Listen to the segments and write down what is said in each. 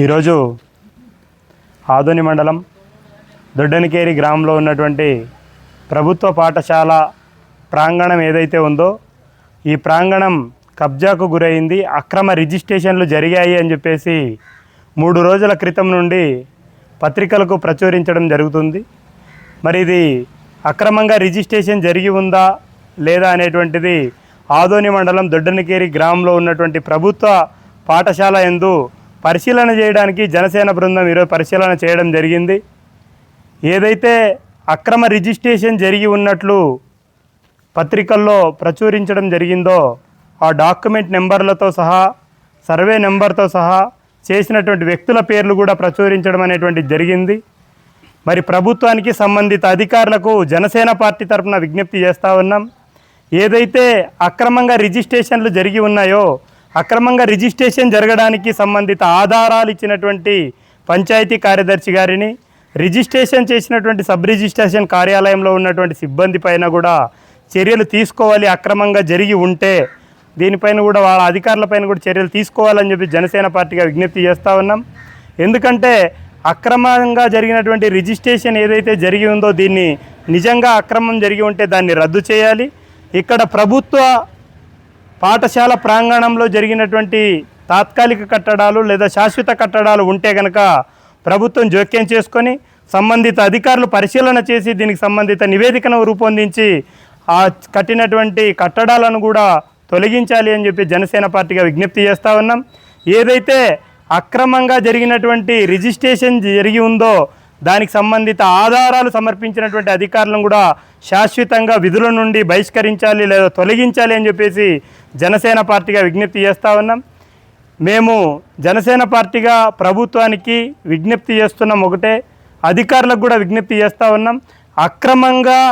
ఈరోజు ఆదోని మండలం దొడ్డనికేరి గ్రామంలో ఉన్నటువంటి ప్రభుత్వ పాఠశాల ప్రాంగణం ఏదైతే ఉందో ఈ ప్రాంగణం కబ్జాకు గురైంది, అక్రమ రిజిస్ట్రేషన్లు జరిగాయి అని చెప్పేసి 3 రోజుల క్రితం నుండి పత్రికలకు ప్రచురించడం జరుగుతుంది. మరి ఇది అక్రమంగా రిజిస్ట్రేషన్ జరిగి ఉందా లేదా అనేటువంటిది ఆదోని మండలం దొడ్డనికేరి గ్రామంలో ఉన్నటువంటి ప్రభుత్వ పాఠశాల యందు పరిశీలన చేయడానికి జనసేన బృందం ఈరోజు పరిశీలన చేయడం జరిగింది. ఏదైతే అక్రమ రిజిస్ట్రేషన్ జరిగి ఉన్నట్లు పత్రికల్లో ప్రచురించడం జరిగిందో ఆ డాక్యుమెంట్ నెంబర్లతో సహా సర్వే నెంబర్తో సహా చేసినటువంటి వ్యక్తుల పేర్లు కూడా ప్రచురించడం అనేటువంటిది జరిగింది. మరి ప్రభుత్వానికి సంబంధిత అధికారులకు జనసేన పార్టీ తరఫున విజ్ఞప్తి చేస్తూ ఉన్నాం. ఏదైతే అక్రమంగా రిజిస్ట్రేషన్లు జరిగి ఉన్నాయో అక్రమంగా రిజిస్ట్రేషన్ జరగడానికి సంబంధిత ఆధారాలు ఇచ్చినటువంటి పంచాయతీ కార్యదర్శి గారిని, రిజిస్ట్రేషన్ చేసినటువంటి సబ్ రిజిస్ట్రేషన్ కార్యాలయంలో ఉన్నటువంటి సిబ్బంది పైన కూడా చర్యలు తీసుకోవాలి. అక్రమంగా జరిగి ఉంటే దీనిపైన కూడా వాళ్ళ అధికారులపైన కూడా చర్యలు తీసుకోవాలని చెప్పి జనసేన పార్టీగా విజ్ఞప్తి చేస్తూ ఉన్నాం. ఎందుకంటే అక్రమంగా జరిగినటువంటి రిజిస్ట్రేషన్ ఏదైతే జరిగి ఉందో దీన్ని నిజంగా అక్రమం జరిగి ఉంటే దాన్ని రద్దు చేయాలి. ఇక్కడ ప్రభుత్వ పాఠశాల ప్రాంగణంలో జరిగినటువంటి తాత్కాలిక కట్టడాలు లేదా శాశ్వత కట్టడాలు ఉంటే కనుక ప్రభుత్వం జోక్యం చేసుకొని సంబంధిత అధికారులు పరిశీలన చేసి దీనికి సంబంధిత నివేదికను రూపొందించి ఆ కట్టినటువంటి కట్టడాలను కూడా తొలగించాలి అని చెప్పి జనసేన పార్టీగా విజ్ఞప్తి చేస్తూ ఉన్నాం. ఏదైతే అక్రమంగా జరిగినటువంటి రిజిస్ట్రేషన్ జరిగి ఉందో దానికి సంబంధిత ఆధారాలు సమర్పించినటువంటి అధికారులను కూడా శాశ్వతంగా విధుల నుండి బహిష్కరించాలి లేదా తొలగించాలి అని చెప్పేసి జనసేన పార్టీగా విజ్ఞప్తి చేస్తూ ఉన్నాం. మేము జనసేన పార్టీగా ప్రభుత్వానికి విజ్ఞప్తి చేస్తున్నాం, ఒకటే అధికారులకు కూడా విజ్ఞప్తి చేస్తూ ఉన్నాం. అక్రమంగా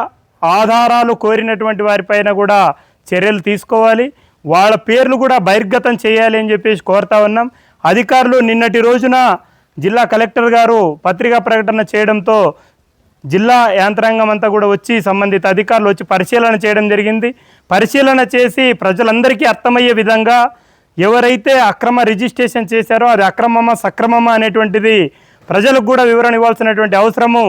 ఆధారాలు కోరినటువంటి వారిపైన కూడా చర్యలు తీసుకోవాలి, వాళ్ళ పేర్లు కూడా బహిర్గతం చేయాలి అని చెప్పేసి కోరుతా ఉన్నాం. అధికారులు నిన్నటి రోజున జిల్లా కలెక్టర్ గారు పత్రికా ప్రకటన చేయడంతో జిల్లా యంత్రాంగం అంతా కూడా వచ్చి సంబంధిత అధికారులు వచ్చి పరిశీలన చేయడం జరిగింది. పరిశీలన చేసి ప్రజలందరికీ అర్థమయ్యే విధంగా ఎవరైతే అక్రమ రిజిస్ట్రేషన్ చేశారో అది అక్రమమా సక్రమమా అనేటువంటిది ప్రజలకు కూడా వివరణ ఇవ్వాల్సినటువంటి అవసరము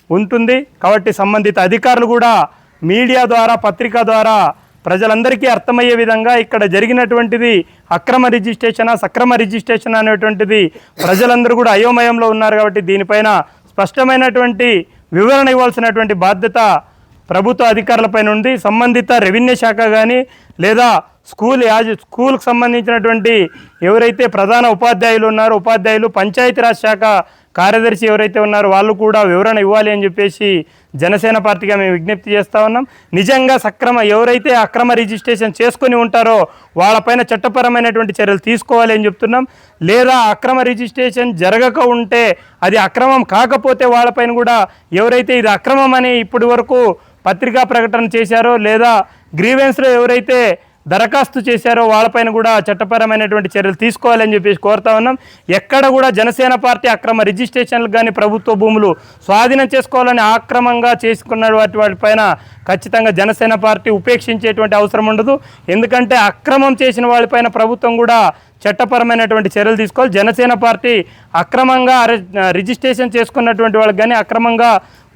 ఉంటుంది. కాబట్టి సంబంధిత అధికారులు కూడా మీడియా ద్వారా పత్రిక ద్వారా ప్రజలందరికీ అర్థమయ్యే విధంగా ఇక్కడ జరిగినటువంటిది అక్రమ రిజిస్ట్రేషనా సక్రమ రిజిస్ట్రేషన్ అనేటువంటిది ప్రజలందరూ కూడా అయోమయంలో ఉన్నారు. కాబట్టి దీనిపైన స్పష్టమైనటువంటి వివరణ ఇవ్వాల్సినటువంటి బాధ్యత ప్రభుత్వ అధికారులపైన ఉంది. సంబంధిత రెవెన్యూ శాఖ కానీ లేదా స్కూల్కి సంబంధించినటువంటి ఎవరైతే ప్రధాన ఉపాధ్యాయులు ఉన్నారో ఉపాధ్యాయులు, పంచాయతీరాజ్ శాఖ కార్యదర్శి ఎవరైతే ఉన్నారో వాళ్ళు కూడా వివరణ ఇవ్వాలి అని చెప్పేసి జనసేన పార్టీగా మేము విజ్ఞప్తి చేస్తూ ఉన్నాం. నిజంగా ఎవరైతే అక్రమ రిజిస్ట్రేషన్ చేసుకొని ఉంటారో వాళ్ళపైన చట్టపరమైనటువంటి చర్యలు తీసుకోవాలి అని చెప్తున్నాం. లేదా అక్రమ రిజిస్ట్రేషన్ జరగక ఉంటే అది అక్రమం కాకపోతే వాళ్ళపైన కూడా ఎవరైతే ఇది అక్రమం అని ఇప్పటి వరకు పత్రికా ప్రకటన చేశారో లేదా గ్రీవెన్స్లో ఎవరైతే దరఖాస్తు చేశారో వాళ్ళపైన కూడా చట్టపరమైనటువంటి చర్యలు తీసుకోవాలని చెప్పేసి కోరుతా ఉన్నాం. ఎక్కడ కూడా జనసేన పార్టీ అక్రమ రిజిస్ట్రేషన్లు కానీ ప్రభుత్వ భూములు స్వాధీనం చేసుకోవాలని ఆక్రమంగా చేసుకున్న వాటిపైన ఖచ్చితంగా జనసేన పార్టీ ఉపేక్షించేటువంటి అవసరం ఉండదు. ఎందుకంటే అక్రమం చేసిన వాళ్ళపైన ప్రభుత్వం కూడా చట్టపరమైనటువంటి చర్యలు తీసుకోవాలి. జనసేన పార్టీ అక్రమంగా రిజిస్ట్రేషన్ చేసుకున్నటువంటి వాళ్ళకి కానీ అక్రమంగా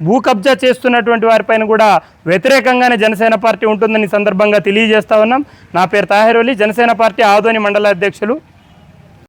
భూ కబ్జా చేస్తున్నటువంటి వారిపైన కూడా వ్యతిరేకంగానే జనసేన పార్టీ ఉంటుందని సందర్భంగా తెలియజేస్తా ఉన్నాం. నా పేరు తాహిర్ అలీ, జనసేన పార్టీ ఆదోని మండల అధ్యక్షులు.